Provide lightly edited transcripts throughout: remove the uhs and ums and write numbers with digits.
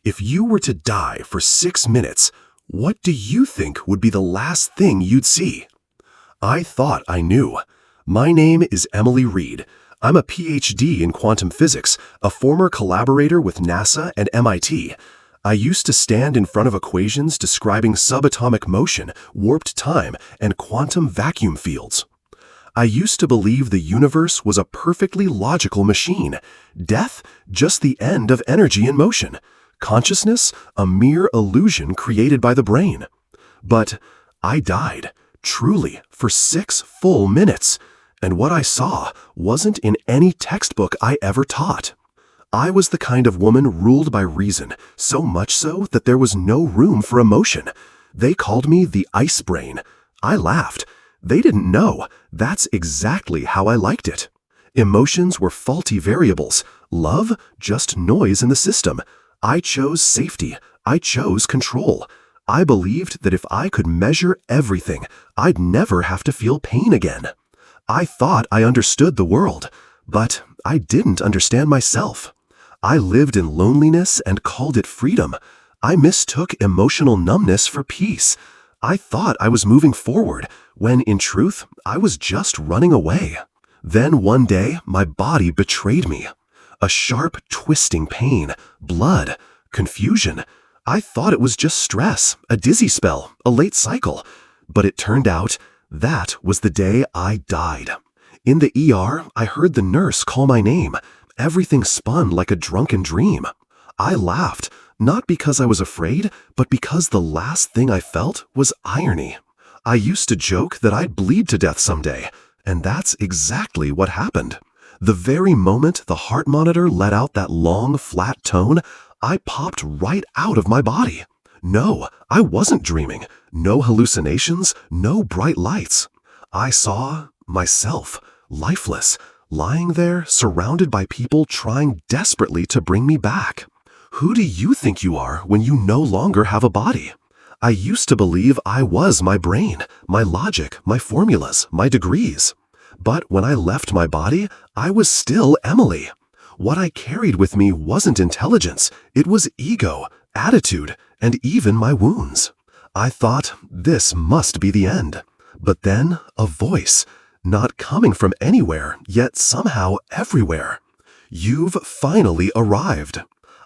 If you were to die for 6 minutes, what do you think would be the last thing you'd see? I thought I knew. My name is Emily Reed. I'm a PhD in quantum physics, a former collaborator with NASA and MIT. I used to stand in front of equations describing subatomic motion, warped time, and quantum vacuum fields. I used to believe the universe was a perfectly logical machine. Death, just the end of energy in motion. Consciousness, a mere illusion created by the brain. But I died, truly, for 6 full minutes. And what I saw wasn't in any textbook I ever taught. I was the kind of woman ruled by reason, so much so that there was no room for emotion. They called me the ice brain. I laughed. They didn't know. That's exactly how I liked it. Emotions were faulty variables. Love, just noise in the system. I chose safety. I chose control. I believed that if I could measure everything, I'd never have to feel pain again. I thought I understood the world, but I didn't understand myself. I lived in loneliness and called it freedom. I mistook emotional numbness for peace. I thought I was moving forward, when in truth, I was just running away. Then one day, my body betrayed me. A sharp, twisting pain, blood, confusion. I thought it was just stress, a dizzy spell, a late cycle. But it turned out that was the day I died. In the ER, I heard the nurse call my name. Everything spun like a drunken dream. I laughed, not because I was afraid, but because the last thing I felt was irony. I used to joke that I'd bleed to death someday, and that's exactly what happened. The very moment the heart monitor let out that long, flat tone, I popped right out of my body. No, I wasn't dreaming. No hallucinations, no bright lights. I saw myself, lifeless, lying there, surrounded by people trying desperately to bring me back. Who do you think you are when you no longer have a body? I used to believe I was my brain, my logic, my formulas, my degrees. But when I left my body, I was still Emily. What I carried with me wasn't intelligence, it was ego, attitude, and even my wounds. I thought this must be the end. But then a voice, not coming from anywhere, yet somehow everywhere. You've finally arrived.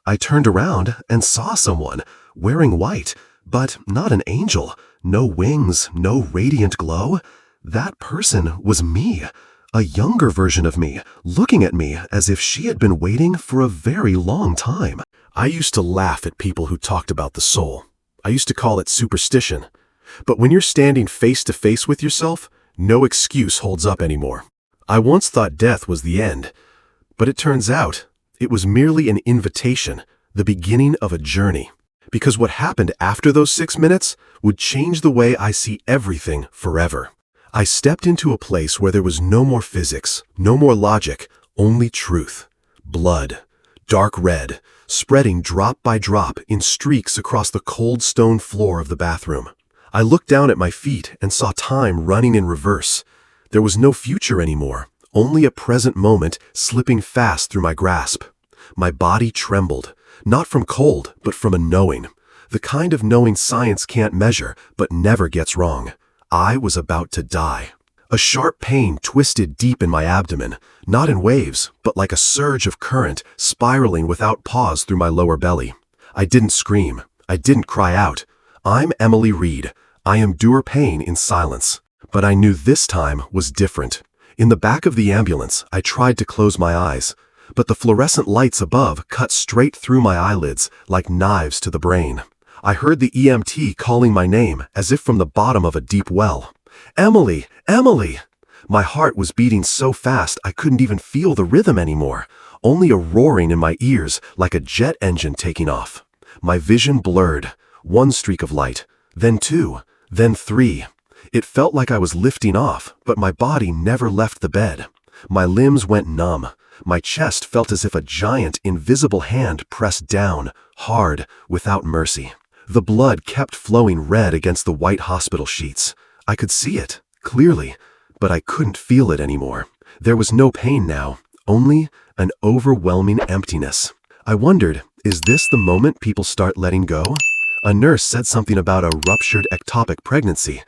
I turned around and saw someone, wearing white, but not an angel, no wings, no radiant glow. That person was me, a younger version of me, looking at me as if she had been waiting for a very long time. I used to laugh at people who talked about the soul. I used to call it superstition. But when you're standing face to face with yourself, no excuse holds up anymore. I once thought death was the end, but it turns out it was merely an invitation, the beginning of a journey. Because what happened after those 6 minutes would change the way I see everything forever. I stepped into a place where there was no more physics, no more logic, only truth. Blood, dark red, spreading drop by drop in streaks across the cold stone floor of the bathroom. I looked down at my feet and saw time running in reverse. There was no future anymore, only a present moment slipping fast through my grasp. My body trembled, not from cold, but from a knowing. The kind of knowing science can't measure, but never gets wrong. I was about to die. A sharp pain twisted deep in my abdomen, not in waves, but like a surge of current spiraling without pause through my lower belly. I didn't scream. I didn't cry out. I'm Emily Reed. I endure pain in silence. But I knew this time was different. In the back of the ambulance, I tried to close my eyes, but the fluorescent lights above cut straight through my eyelids like knives to the brain. I heard the EMT calling my name as if from the bottom of a deep well. Emily! Emily! My heart was beating so fast I couldn't even feel the rhythm anymore, only a roaring in my ears like a jet engine taking off. My vision blurred. 1 streak of light, then 2, then 3. It felt like I was lifting off, but my body never left the bed. My limbs went numb. My chest felt as if a giant, invisible hand pressed down, hard, without mercy. The blood kept flowing red against the white hospital sheets. I could see it, clearly, but I couldn't feel it anymore. There was no pain now, only an overwhelming emptiness. I wondered Is this the moment people start letting go? A nurse said something about a ruptured ectopic pregnancy.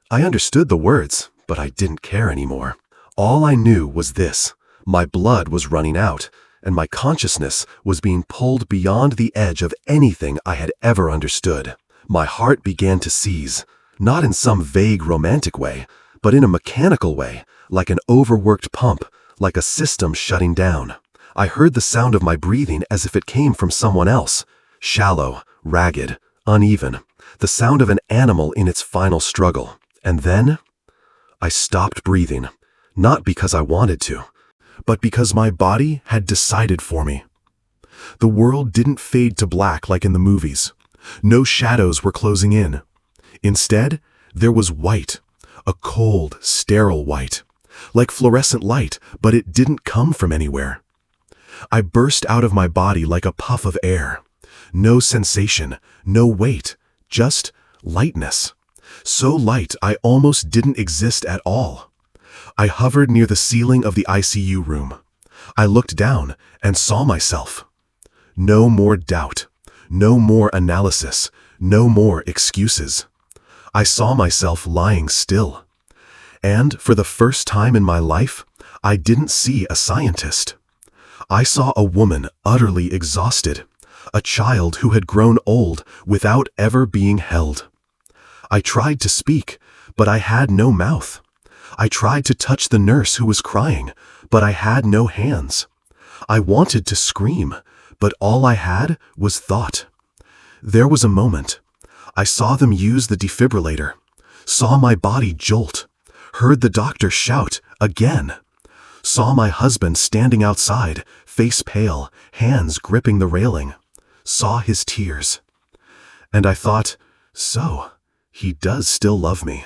I understood the words, but I didn't care anymore. All I knew was this: my blood was running out, and my consciousness was being pulled beyond the edge of anything I had ever understood. My heart began to seize, not in some vague romantic way, but in a mechanical way, like an overworked pump, like a system shutting down. I heard the sound of my breathing as if it came from someone else, shallow, ragged, uneven, the sound of an animal in its final struggle. And then I stopped breathing, not because I wanted to, but because my body had decided for me. The world didn't fade to black like in the movies. No shadows were closing in. Instead, there was white, a cold, sterile white, like fluorescent light, but it didn't come from anywhere. I burst out of my body like a puff of air. No sensation, no weight, just lightness. So light I almost didn't exist at all. I hovered near the ceiling of the ICU room. I looked down and saw myself. No more doubt, no more analysis, no more excuses. I saw myself lying still. And for the first time in my life, I didn't see a scientist. I saw a woman utterly exhausted, a child who had grown old without ever being held. I tried to speak, but I had no mouth. I tried to touch the nurse who was crying, but I had no hands. I wanted to scream, but all I had was thought. There was a moment. I saw them use the defibrillator, saw my body jolt, heard the doctor shout again, saw my husband standing outside, face pale, hands gripping the railing, saw his tears. And I thought, so, he does still love me.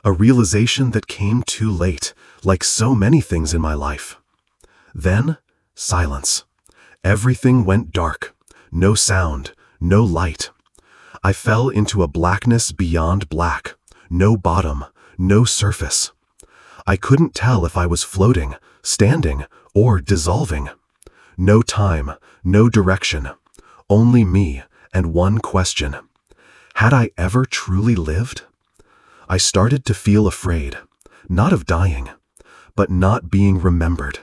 A realization that came too late, like so many things in my life. Then, silence. Everything went dark. No sound, no light. I fell into a blackness beyond black. No bottom, no surface. I couldn't tell if I was floating, standing, or dissolving. No time, no direction. Only me and one question. Had I ever truly lived? I started to feel afraid, not of dying, but not being remembered.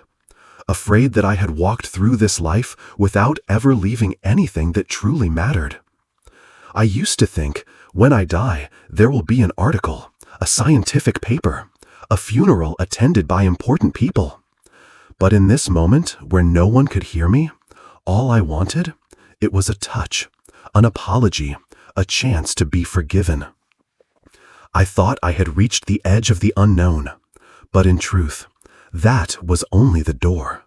Afraid that I had walked through this life without ever leaving anything that truly mattered. I used to think, when I die, there will be an article, a scientific paper, a funeral attended by important people. But in this moment, where no one could hear me, all I wanted, it was a touch, an apology, a chance to be forgiven. I thought I had reached the edge of the unknown, but in truth, that was only the door.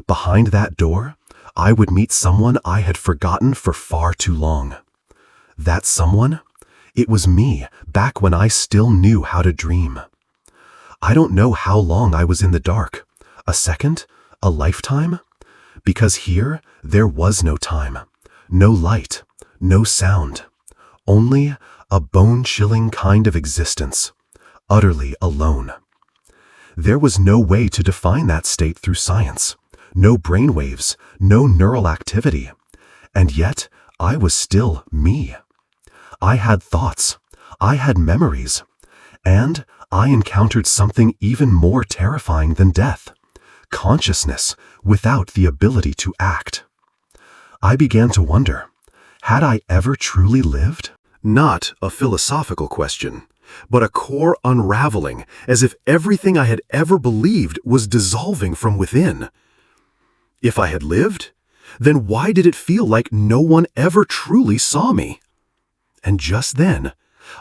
Behind that door, I would meet someone I had forgotten for far too long. That someone? It was me, back when I still knew how to dream. I don't know how long I was in the dark. A second? A lifetime? Because here, there was no time, no light, no sound. Only a bone-chilling kind of existence, utterly alone. There was no way to define that state through science, no brainwaves, no neural activity, and yet I was still me. I had thoughts, I had memories, and I encountered something even more terrifying than death, consciousness without the ability to act. I began to wonder, had I ever truly lived? Not a philosophical question, but a core unraveling, as if everything I had ever believed was dissolving from within. If I had lived, then why did it feel like no one ever truly saw me? And just then,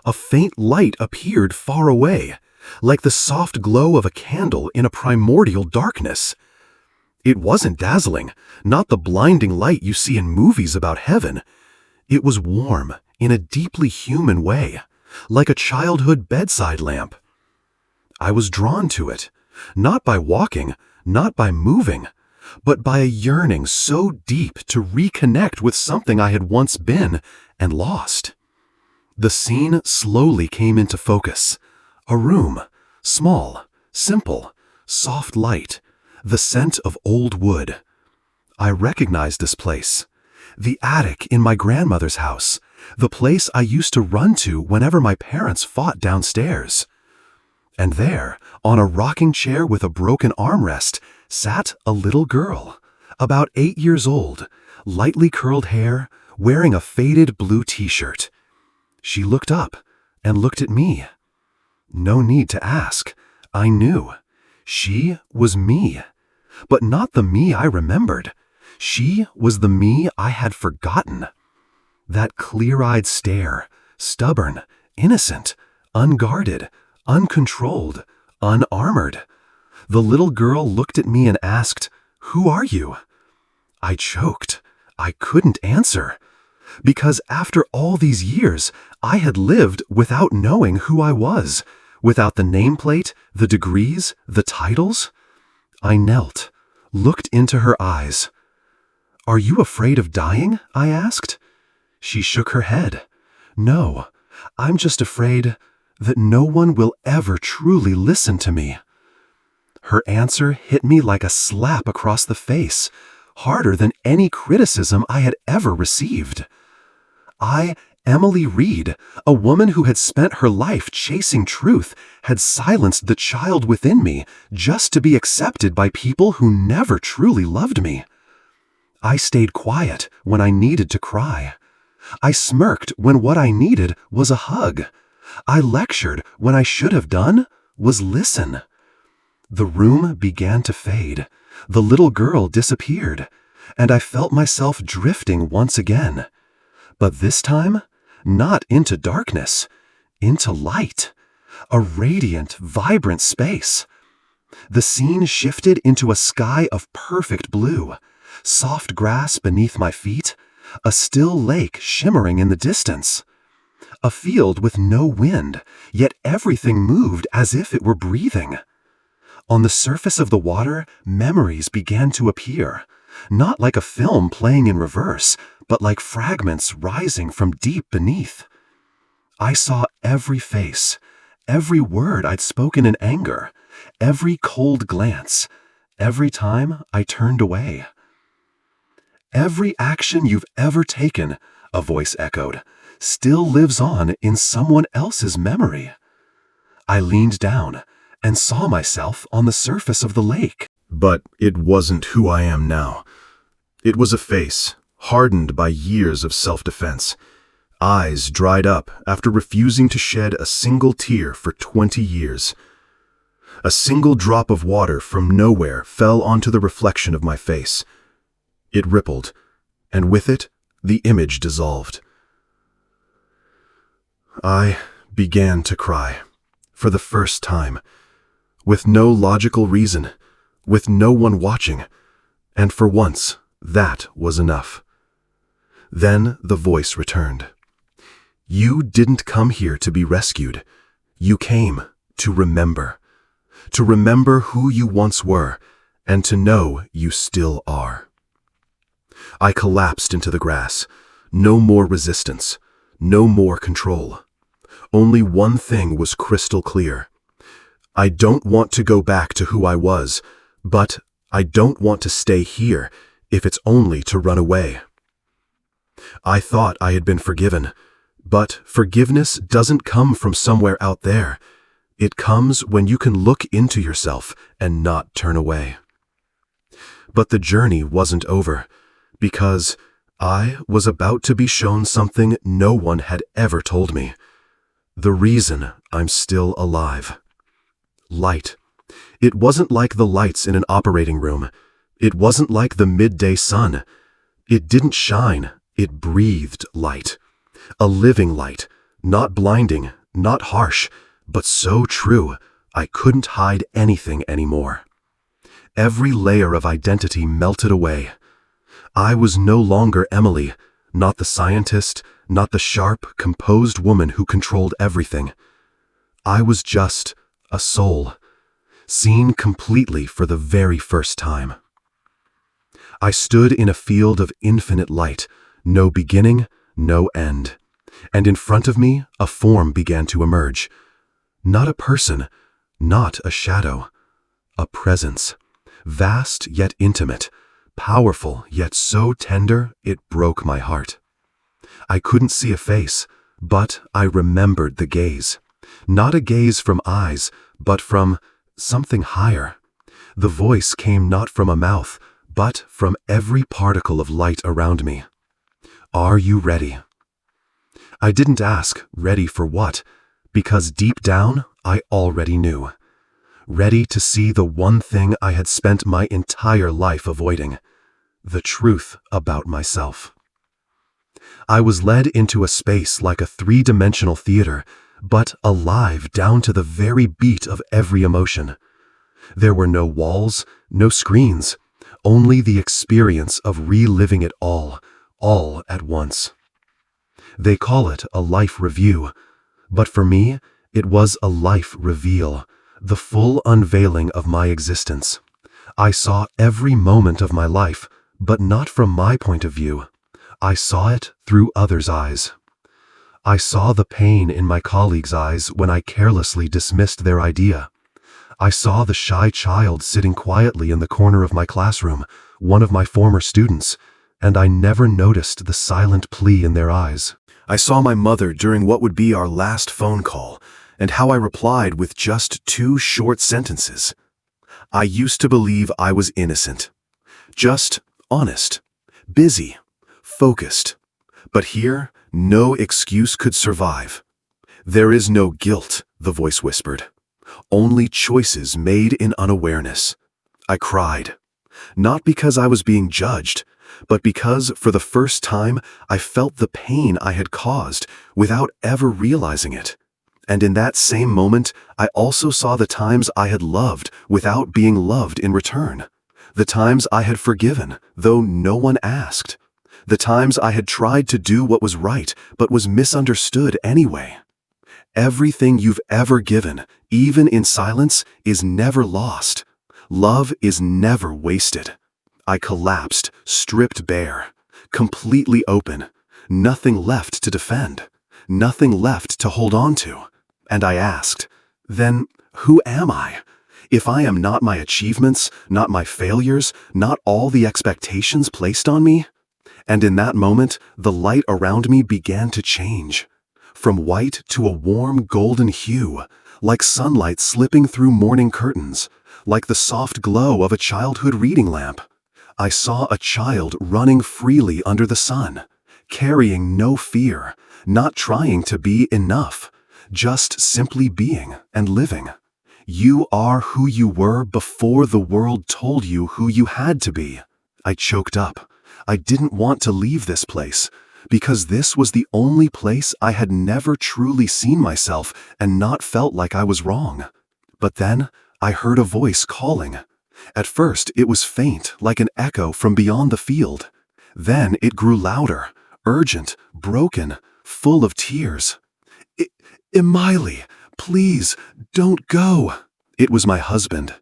a faint light appeared far away, like the soft glow of a candle in a primordial darkness. It wasn't dazzling, not the blinding light you see in movies about heaven. It was warm, in a deeply human way, like a childhood bedside lamp. I was drawn to it, not by walking, not by moving, but by a yearning so deep to reconnect with something I had once been and lost. The scene slowly came into focus. A room, small, simple, soft light, the scent of old wood. I recognized this place. the attic in my grandmother's house, the place I used to run to whenever my parents fought downstairs. And there, on a rocking chair with a broken armrest, sat a little girl, about 8 years old, lightly curled hair, wearing a faded blue t-shirt. She looked up and looked at me. No need to ask. I knew. She was me. But not the me I remembered. She was the me I had forgotten. That clear-eyed stare, stubborn, innocent, unguarded, uncontrolled, unarmored. The little girl looked at me and asked, "Who are you?" I choked. I couldn't answer. Because after all these years, I had lived without knowing who I was, without the nameplate, the degrees, the titles. I knelt, looked into her eyes. "Are you afraid of dying?" I asked. She shook her head. "No, I'm just afraid that no one will ever truly listen to me." Her answer hit me like a slap across the face, harder than any criticism I had ever received. I, Emily Reed, a woman who had spent her life chasing truth, had silenced the child within me just to be accepted by people who never truly loved me. I stayed quiet when I needed to cry. I smirked when what I needed was a hug. I lectured when I should have done was listen. The room began to fade. The little girl disappeared, and I felt myself drifting once again. But this time, not into darkness, into light, a radiant, vibrant space. The scene shifted into a sky of perfect blue, soft grass beneath my feet, a still lake shimmering in the distance. A field with no wind, yet everything moved as if it were breathing. On the surface of the water, memories began to appear, not like a film playing in reverse, but like fragments rising from deep beneath. I saw every face, every word I'd spoken in anger, every cold glance, every time I turned away. "Every action you've ever taken," a voice echoed, "still lives on in someone else's memory." I leaned down and saw myself on the surface of the lake. But it wasn't who I am now. It was a face, hardened by years of self-defense, eyes dried up after refusing to shed a single tear for 20 years. A single drop of water from nowhere fell onto the reflection of my face. It rippled, and with it, the image dissolved. I began to cry, for the first time, with no logical reason, with no one watching, and for once, that was enough. Then the voice returned. "You didn't come here to be rescued. You came to remember who you once were, and to know you still are." I collapsed into the grass. No more resistance, no more control. Only one thing was crystal clear. I don't want to go back to who I was, but I don't want to stay here if it's only to run away. I thought I had been forgiven, but forgiveness doesn't come from somewhere out there. It comes when you can look into yourself and not turn away. But the journey wasn't over, because I was about to be shown something no one had ever told me. The reason I'm still alive. Light. It wasn't like the lights in an operating room. It wasn't like the midday sun. It didn't shine. It breathed light. A living light, not blinding, not harsh, but so true I couldn't hide anything anymore. Every layer of identity melted away. I was no longer Emily, not the scientist, not the sharp, composed woman who controlled everything. I was just a soul, seen completely for the very first time. I stood in a field of infinite light, no beginning, no end, and in front of me a form began to emerge. Not a person, not a shadow, a presence, vast yet intimate, powerful yet so tender it broke my heart. I couldn't see a face, but I remembered the gaze. Not a gaze from eyes, but from something higher. The voice came not from a mouth, but from every particle of light around me. Are you ready? I didn't ask, ready for what, because deep down I already knew. Ready to see the one thing I had spent my entire life avoiding, the truth about myself. I was led into a space like a three-dimensional theater, but alive down to the very beat of every emotion. There were no walls, no screens, only the experience of reliving it all at once. They call it a life review, but for me, it was a life reveal, the full unveiling of my existence. I saw every moment of my life, but not from my point of view. I saw it through others' eyes. I saw the pain in my colleagues' eyes when I carelessly dismissed their idea. I saw the shy child sitting quietly in the corner of my classroom, one of my former students, and I never noticed the silent plea in their eyes. I saw my mother during what would be our last phone call, and how I replied with just 2 short sentences. I used to believe I was innocent, just honest, busy, focused. But here, no excuse could survive. There is no guilt, the voice whispered. Only choices made in unawareness. I cried, not because I was being judged, but because for the first time I felt the pain I had caused without ever realizing it. And in that same moment, I also saw the times I had loved without being loved in return. The times I had forgiven, though no one asked. The times I had tried to do what was right, but was misunderstood anyway. Everything you've ever given, even in silence, is never lost. Love is never wasted. I collapsed, stripped bare, completely open, nothing left to defend, nothing left to hold on to. And I asked, then who am I? If I am not my achievements, not my failures, not all the expectations placed on me? And in that moment, the light around me began to change. From white to a warm golden hue, like sunlight slipping through morning curtains, like the soft glow of a childhood reading lamp. I saw a child running freely under the sun, carrying no fear, not trying to be enough, just simply being and living. You are who you were before the world told you who you had to be. I choked up. I didn't want to leave this place, because this was the only place I had never truly seen myself and not felt like I was wrong. But then I heard a voice calling. At first it was faint, like an echo from beyond the field. Then it grew louder, urgent, broken, full of tears. Emily, please, don't go. It was my husband.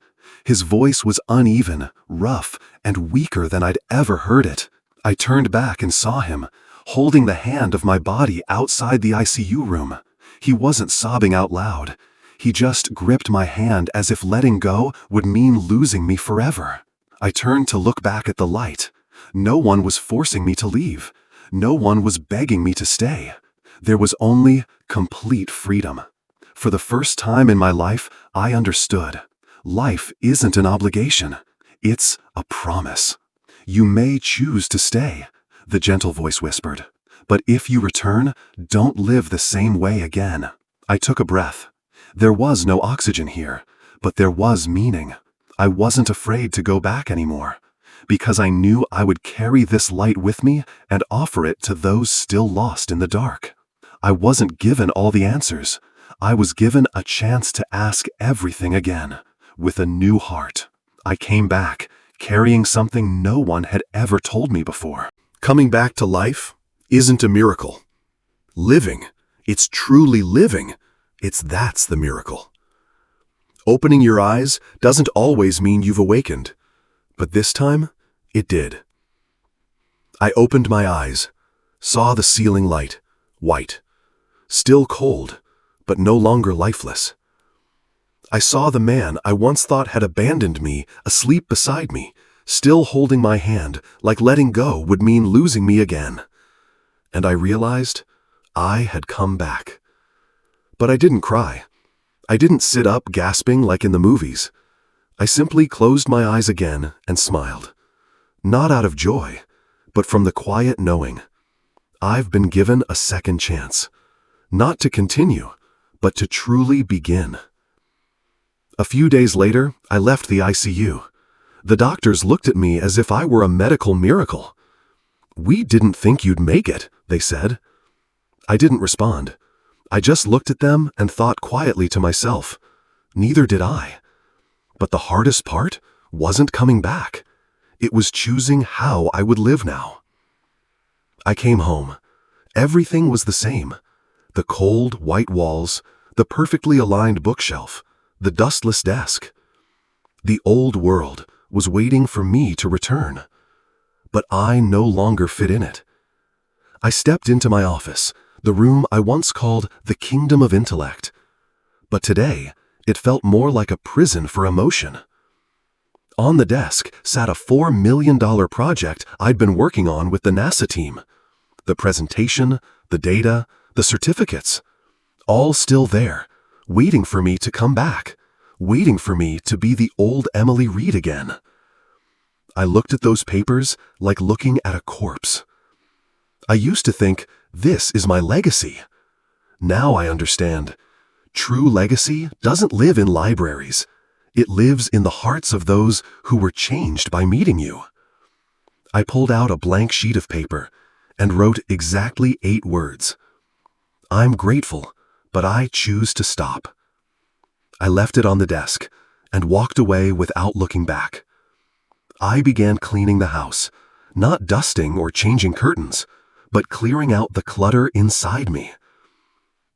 His voice was uneven, rough, and weaker than I'd ever heard it. I turned back and saw him, holding the hand of my body outside the ICU room. He wasn't sobbing out loud. He just gripped my hand as if letting go would mean losing me forever. I turned to look back at the light. No one was forcing me to leave. No one was begging me to stay. There was only complete freedom. For the first time in my life, I understood. Life isn't an obligation. It's a promise. You may choose to stay, the gentle voice whispered. But if you return, don't live the same way again. I took a breath. There was no oxygen here, but there was meaning. I wasn't afraid to go back anymore, because I knew I would carry this light with me and offer it to those still lost in the dark. I wasn't given all the answers. I was given a chance to ask everything again, with a new heart. I came back, carrying something no one had ever told me before. Coming back to life isn't a miracle. Living, it's truly living, that's the miracle. Opening your eyes doesn't always mean you've awakened, but this time, it did. I opened my eyes, saw the ceiling light, white, still cold, but no longer lifeless. I saw the man I once thought had abandoned me asleep beside me, still holding my hand, like letting go would mean losing me again. And I realized I had come back. But I didn't cry. I didn't sit up gasping like in the movies. I simply closed my eyes again and smiled. Not out of joy, but from the quiet knowing. I've been given a second chance. Not to continue, but to truly begin. A few days later, I left the ICU. The doctors looked at me as if I were a medical miracle. "We didn't think you'd make it," they said. I didn't respond. I just looked at them and thought quietly to myself, neither did I. But the hardest part wasn't coming back. It was choosing how I would live now. I came home. Everything was the same. The cold, white walls, the perfectly aligned bookshelf, the dustless desk. The old world was waiting for me to return. But I no longer fit in it. I stepped into my office, the room I once called the kingdom of intellect. But today, it felt more like a prison for emotion. On the desk sat a $4 million project I'd been working on with the NASA team. The presentation, the data, the certificates, all still there, waiting for me to come back, waiting for me to be the old Emily Reed again. I looked at those papers like looking at a corpse. I used to think, this is my legacy. Now I understand. True legacy doesn't live in libraries. It lives in the hearts of those who were changed by meeting you. I pulled out a blank sheet of paper and wrote exactly 8 words. I'm grateful, but I choose to stop. I left it on the desk and walked away without looking back. I began cleaning the house, not dusting or changing curtains, but clearing out the clutter inside me.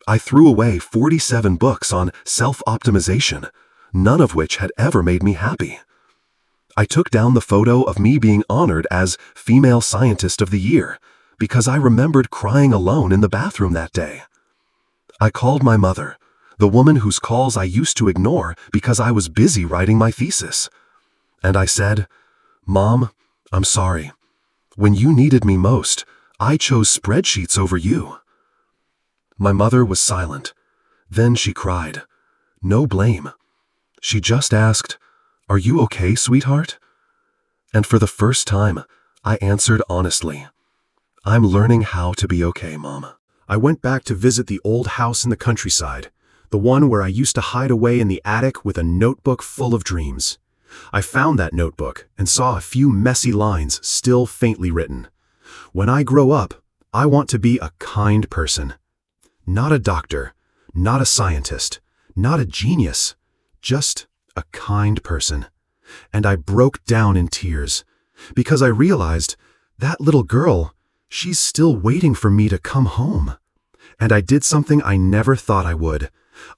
I threw away 47 books on self-optimization, none of which had ever made me happy. I took down the photo of me being honored as Female Scientist of the Year because I remembered crying alone in the bathroom that day. I called my mother, the woman whose calls I used to ignore because I was busy writing my thesis. And I said, "Mom, I'm sorry. When you needed me most, I chose spreadsheets over you." My mother was silent. Then she cried. No blame. She just asked, "Are you okay, sweetheart?" And for the first time, I answered honestly, "I'm learning how to be okay, Mom." I went back to visit the old house in the countryside, the one where I used to hide away in the attic with a notebook full of dreams. I found that notebook and saw a few messy lines still faintly written. When I grow up, I want to be a kind person. Not a doctor, not a scientist, not a genius, just a kind person. And I broke down in tears because I realized that little girl, she's still waiting for me to come home. And I did something I never thought I would.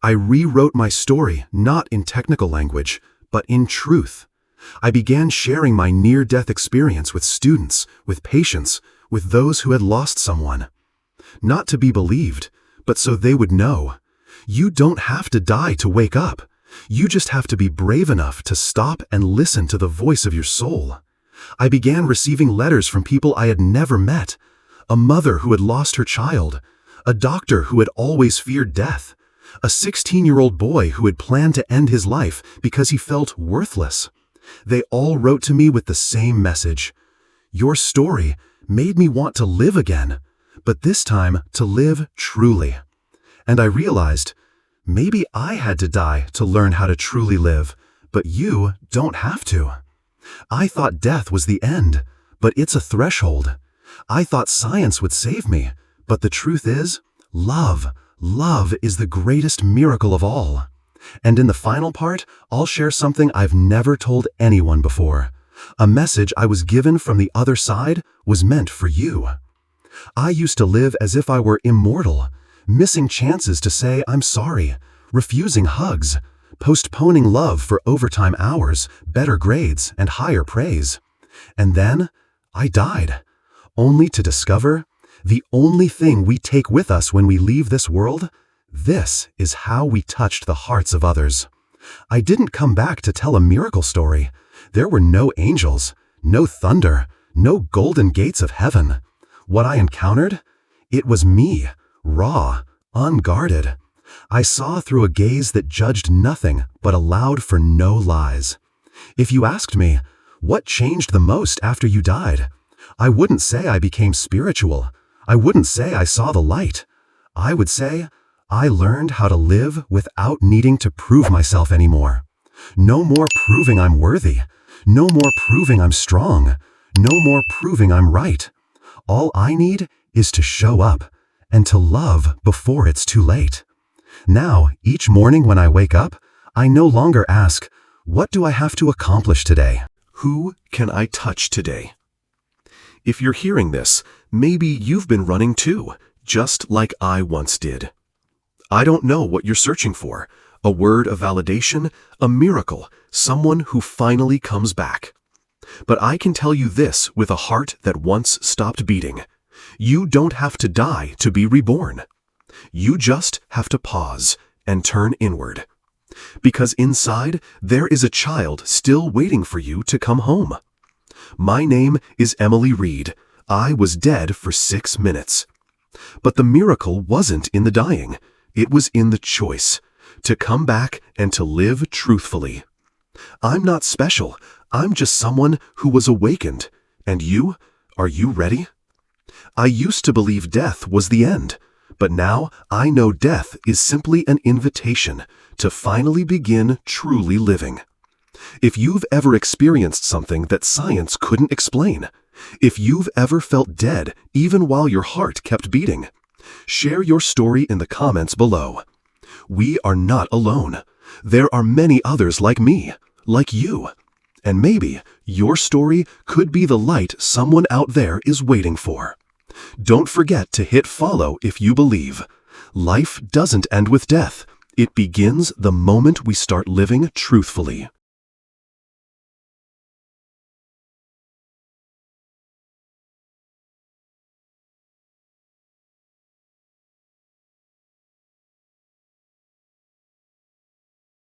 I rewrote my story, not in technical language, but in truth. I began sharing my near-death experience with students, with patients, with those who had lost someone. Not to be believed, but so they would know. You don't have to die to wake up. You just have to be brave enough to stop and listen to the voice of your soul. I began receiving letters from people I had never met. A mother who had lost her child. A doctor who had always feared death. A 16-year-old boy who had planned to end his life because he felt worthless. They all wrote to me with the same message. Your story made me want to live again, but this time to live truly. And I realized, maybe I had to die to learn how to truly live, but you don't have to. I thought death was the end, but it's a threshold. I thought science would save me, but the truth is, love is the greatest miracle of all. And in the final part, I'll share something I've never told anyone before. A message I was given from the other side was meant for you. I used to live as if I were immortal, missing chances to say I'm sorry, refusing hugs, postponing love for overtime hours, better grades, and higher praise. And then I died, only to discover the only thing we take with us when we leave this world, this is how we touched the hearts of others. I didn't come back to tell a miracle story. There were no angels, No thunder, no golden gates of heaven. What I encountered? It was me, raw, unguarded. I saw through a gaze that judged nothing but allowed for no lies. If you asked me, what changed the most after you died? I wouldn't say I became spiritual. I wouldn't say I saw the light. I would say I learned how to live without needing to prove myself anymore. No more proving I'm worthy. No more proving I'm strong. No more proving I'm right. All I need is to show up and to love before it's too late. Now, each morning when I wake up, I no longer ask, what do I have to accomplish today? Who can I touch today? If you're hearing this, maybe you've been running too, just like I once did. I don't know what you're searching for. A word of validation, a miracle, someone who finally comes back. But I can tell you this with a heart that once stopped beating. You don't have to die to be reborn. You just have to pause and turn inward. Because inside, there is a child still waiting for you to come home. My name is Emily Reed. I was dead for 6 minutes. But the miracle wasn't in the dying. It was in the choice to come back and to live truthfully. I'm not special. I'm just someone who was awakened. And you? Are you ready? I used to believe death was the end, but now I know death is simply an invitation to finally begin truly living. If you've ever experienced something that science couldn't explain, if you've ever felt dead even while your heart kept beating, share your story in the comments below. We are not alone. There are many others like me, like you. And maybe your story could be the light someone out there is waiting for. Don't forget to hit follow if you believe. Life doesn't end with death. It begins the moment we start living truthfully.